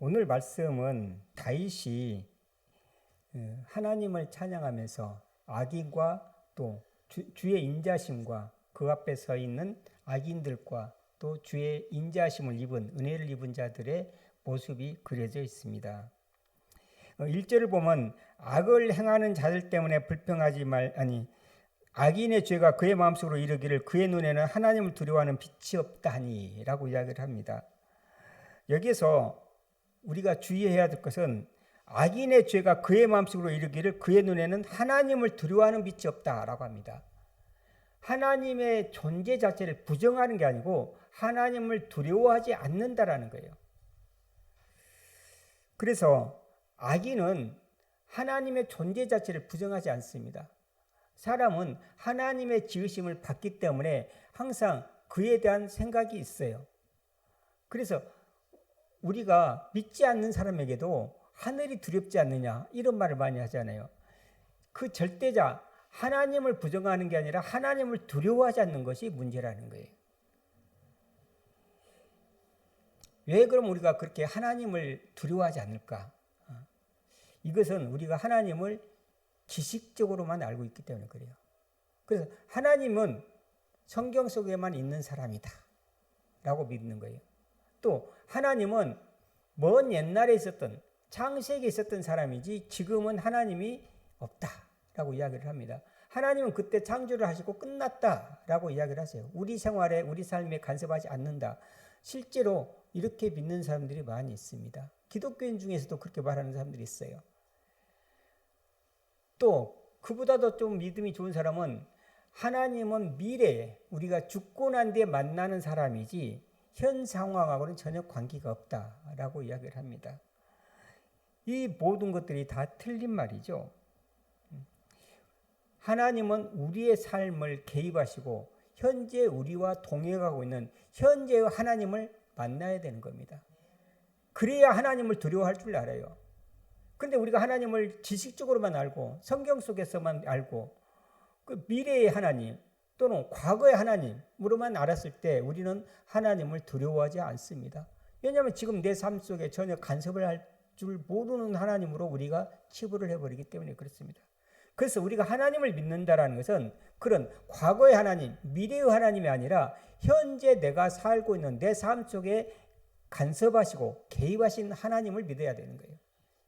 오늘 말씀은 다윗이 하나님을 찬양하면서 악인과 또 주의 인자심과 그 앞에 서 있는 악인들과 또 주의 인자심을 입은 은혜를 입은 자들의 모습이 그려져 있습니다. 1절을 보면 악을 행하는 자들 때문에 불평하지 아니 악인의 죄가 그의 마음속으로 이르기를 그의 눈에는 하나님을 두려워하는 빛이 없다니 라고 이야기를 합니다. 여기서 우리가 주의해야 될 것은 악인의 죄가 그의 마음속으로 이르기를 그의 눈에는 하나님을 두려워하는 빛이 없다라고 합니다. 하나님의 존재 자체를 부정하는 게 아니고 하나님을 두려워하지 않는다라는 거예요. 그래서 악인은 하나님의 존재 자체를 부정하지 않습니다. 사람은 하나님의 지으심을 받기 때문에 항상 그에 대한 생각이 있어요. 그래서 우리가 믿지 않는 사람에게도 하늘이 두렵지 않느냐 이런 말을 많이 하잖아요. 그 절대자 하나님을 부정하는 게 아니라 하나님을 두려워하지 않는 것이 문제라는 거예요. 왜 그럼 우리가 그렇게 하나님을 두려워하지 않을까? 이것은 우리가 하나님을 지식적으로만 알고 있기 때문에 그래요. 그래서 하나님은 성경 속에만 있는 사람이다 라고 믿는 거예요. 또 하나님은 먼 옛날에 있었던 창세기에 있었던 사람이지 지금은 하나님이 없다라고 이야기를 합니다. 하나님은 그때 창조를 하시고 끝났다라고 이야기를 하세요. 우리 생활에 우리 삶에 간섭하지 않는다. 실제로 이렇게 믿는 사람들이 많이 있습니다. 기독교인 중에서도 그렇게 말하는 사람들이 있어요. 또 그보다도 좀 믿음이 좋은 사람은 하나님은 미래에 우리가 죽고 난 뒤에 만나는 사람이지 현 상황하고는 전혀 관계가 없다라고 이야기를 합니다. 이 모든 것들이 다 틀린 말이죠. 하나님은 우리의 삶을 개입하시고 현재 우리와 동행하고 있는 현재의 하나님을 만나야 되는 겁니다. 그래야 하나님을 두려워할 줄 알아요. 그런데 우리가 하나님을 지식적으로만 알고 성경 속에서만 알고 그 미래의 하나님 또는 과거의 하나님으로만 알았을 때 우리는 하나님을 두려워하지 않습니다. 왜냐하면 지금 내 삶 속에 전혀 간섭을 할 줄 모르는 하나님으로 우리가 치부를 해버리기 때문에 그렇습니다. 그래서 우리가 하나님을 믿는다라는 것은 그런 과거의 하나님, 미래의 하나님이 아니라 현재 내가 살고 있는 내 삶 속에 간섭하시고 개입하신 하나님을 믿어야 되는 거예요.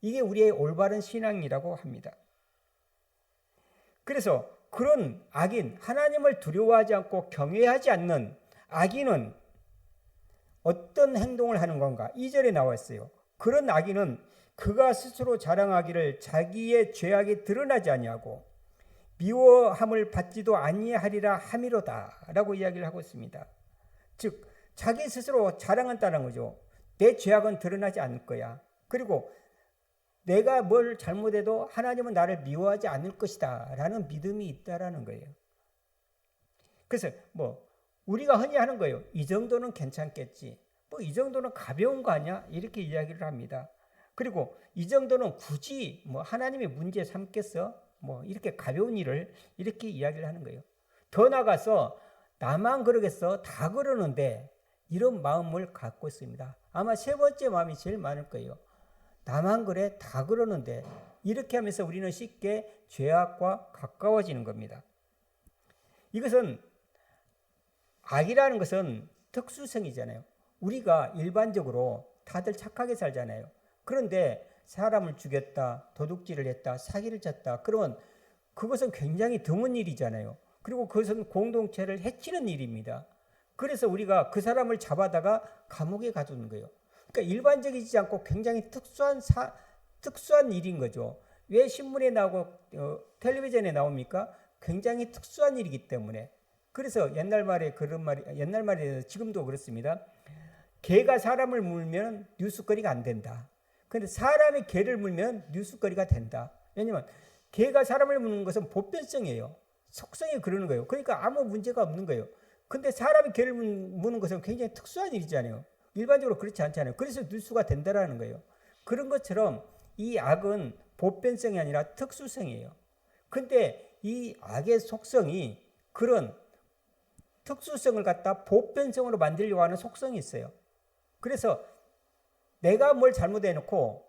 이게 우리의 올바른 신앙이라고 합니다. 그래서 그런 악인, 하나님을 두려워하지 않고 경외하지 않는 악인은 어떤 행동을 하는 건가? 2절에 나와 있어요. 그런 악인은 그가 스스로 자랑하기를 자기의 죄악이 드러나지 아니하고 미워함을 받지도 아니하리라 함이로다 라고 이야기를 하고 있습니다. 즉 자기 스스로 자랑한다는 거죠. 내 죄악은 드러나지 않을 거야. 그리고 내가 뭘 잘못해도 하나님은 나를 미워하지 않을 것이다 라는 믿음이 있다라는 거예요. 그래서 우리가 흔히 하는 거예요. 이 정도는 괜찮겠지. 이 정도는 가벼운 거 아니야? 이렇게 이야기를 합니다. 그리고 이 정도는 굳이 하나님의 문제 삼겠어? 이렇게 가벼운 일을 이렇게 이야기를 하는 거예요. 더 나가서 나만 그러겠어? 다 그러는데 이런 마음을 갖고 있습니다. 아마 세 번째 마음이 제일 많을 거예요. 나만 그래? 다 그러는데 이렇게 하면서 우리는 쉽게 죄악과 가까워지는 겁니다. 이것은 악이라는 것은 특수성이잖아요. 우리가 일반적으로 다들 착하게 살잖아요. 그런데 사람을 죽였다, 도둑질을 했다, 사기를 쳤다. 그러면 그것은 굉장히 드문 일이잖아요. 그리고 그것은 공동체를 해치는 일입니다. 그래서 우리가 그 사람을 잡아다가 감옥에 가두는 거예요. 그러니까 일반적이지 않고 굉장히 특수한 일인 거죠. 왜 신문에 나오고 텔레비전에 나옵니까? 굉장히 특수한 일이기 때문에. 그래서 옛날 말에 지금도 그렇습니다. 개가 사람을 물면 뉴스거리가 안 된다. 그런데 사람이 개를 물면 뉴스거리가 된다. 왜냐하면 개가 사람을 무는 것은 보편성이에요. 속성이 그러는 거예요. 그러니까 아무 문제가 없는 거예요. 근데 사람이 개를 무는 것은 굉장히 특수한 일이잖아요. 일반적으로 그렇지 않잖아요. 그래서 뉴스가 된다라는 거예요. 그런 것처럼 이 악은 보편성이 아니라 특수성이에요. 근데 이 악의 속성이 그런 특수성을 갖다 보편성으로 만들려고 하는 속성이 있어요. 그래서 내가 뭘 잘못해놓고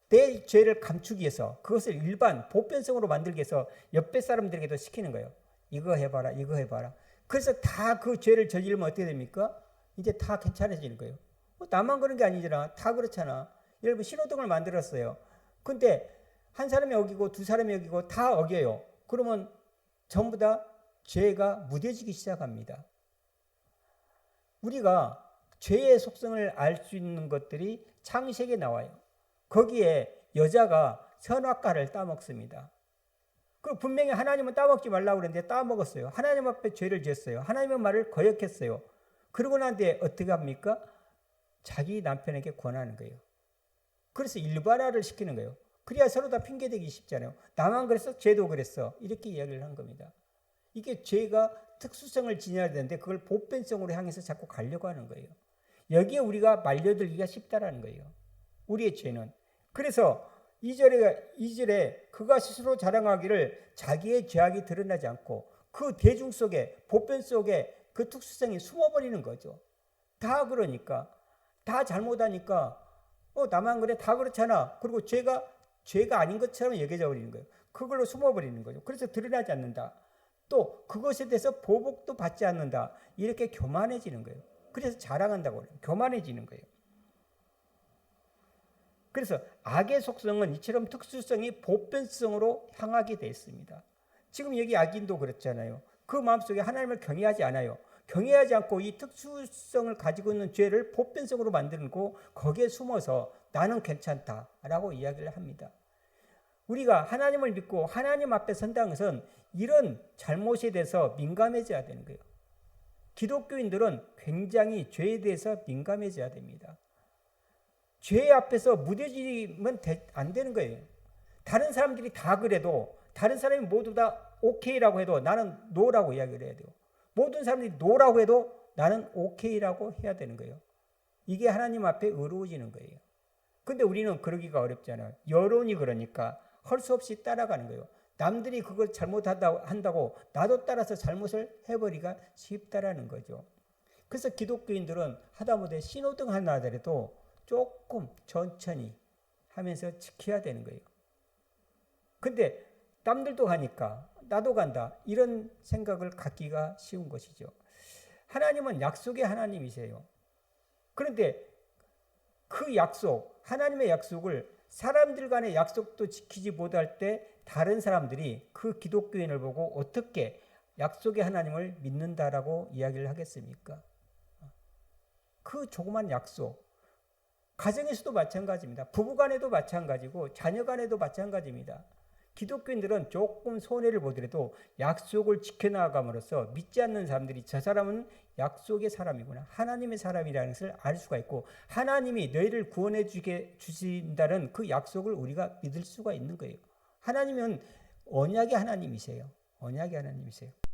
내 죄를 감추기 위해서 그것을 일반 보편성으로 만들기 위해서 옆에 사람들에게도 시키는 거예요. 이거 해봐라, 이거 해봐라. 그래서 다 그 죄를 저지르면 어떻게 됩니까? 이제 다 괜찮아지는 거예요. 나만 그런 게 아니잖아. 다 그렇잖아. 여러분 신호등을 만들었어요. 근데 한 사람이 어기고 두 사람이 어기고 다 어겨요. 그러면 전부 다 죄가 무뎌지기 시작합니다. 우리가 죄의 속성을 알 수 있는 것들이 창세기에 나와요. 거기에 여자가 선악과를 따먹습니다. 그 분명히 하나님은 따먹지 말라고 그랬는데 따먹었어요. 하나님 앞에 죄를 지었어요. 하나님의 말을 거역했어요. 그러고 난 뒤에 어떻게 합니까? 자기 남편에게 권하는 거예요. 그래서 일반화를 시키는 거예요. 그래야 서로 다 핑계대기 쉽잖아요. 나만 그랬어? 쟤도 그랬어. 이렇게 이야기를 한 겁니다. 이게 죄가 특수성을 지녀야 되는데 그걸 보편성으로 향해서 자꾸 가려고 하는 거예요. 여기에 우리가 말려들기가 쉽다라는 거예요. 우리의 죄는. 그래서 2절에 그가 스스로 자랑하기를 자기의 죄악이 드러나지 않고 그 대중 속에 보편 속에 그 특수성이 숨어버리는 거죠. 다 그러니까 다 잘못하니까 나만 그래 다 그렇잖아. 그리고 죄가 아닌 것처럼 여겨져 버리는 거예요. 그걸로 숨어버리는 거죠. 그래서 드러나지 않는다. 또 그것에 대해서 보복도 받지 않는다. 이렇게 교만해지는 거예요. 그래서 자랑한다고 그래요. 교만해지는 거예요. 그래서 악의 속성은 이처럼 특수성이 보편성으로 향하게 되어 있습니다. 지금 여기 악인도 그렇잖아요. 그 마음속에 하나님을 경외하지 않아요. 경외하지 않고 이 특수성을 가지고 있는 죄를 보편성으로 만들고 거기에 숨어서 나는 괜찮다라고 이야기를 합니다. 우리가 하나님을 믿고 하나님 앞에 선다는 것은 이런 잘못에 대해서 민감해져야 되는 거예요. 기독교인들은 굉장히 죄에 대해서 민감해져야 됩니다. 죄 앞에서 무뎌지면 안 되는 거예요. 다른 사람들이 다 그래도 다른 사람이 모두 다 오케이라고 해도 나는 노라고 이야기를 해야 돼요. 모든 사람들이 노라고 해도 나는 오케이라고 해야 되는 거예요. 이게 하나님 앞에 의로워지는 거예요. 근데 우리는 그러기가 어렵잖아요. 여론이 그러니까 할 수 없이 따라가는 거예요. 남들이 그걸 잘못한다고 나도 따라서 잘못을 해버리기가 쉽다라는 거죠. 그래서 기독교인들은 하다못해 신호등 하나 하더라도 조금 천천히 하면서 지켜야 되는 거예요. 근데 남들도 가니까 나도 간다. 이런 생각을 갖기가 쉬운 것이죠. 하나님은 약속의 하나님이세요. 그런데 그 약속, 하나님의 약속을 사람들 간의 약속도 지키지 못할 때 다른 사람들이 그 기독교인을 보고 어떻게 약속의 하나님을 믿는다라고 이야기를 하겠습니까? 그 조그만 약속, 가정에서도 마찬가지입니다. 부부간에도 마찬가지고 자녀간에도 마찬가지입니다. 기독교인들은 조금 손해를 보더라도 약속을 지켜나감으로써 믿지 않는 사람들이 저 사람은 약속의 사람이구나. 하나님의 사람이라는 것을 알 수가 있고 하나님이 너희를 구원해 주신다는 그 약속을 우리가 믿을 수가 있는 거예요. 하나님은 언약의 하나님이세요. 언약의 하나님이세요.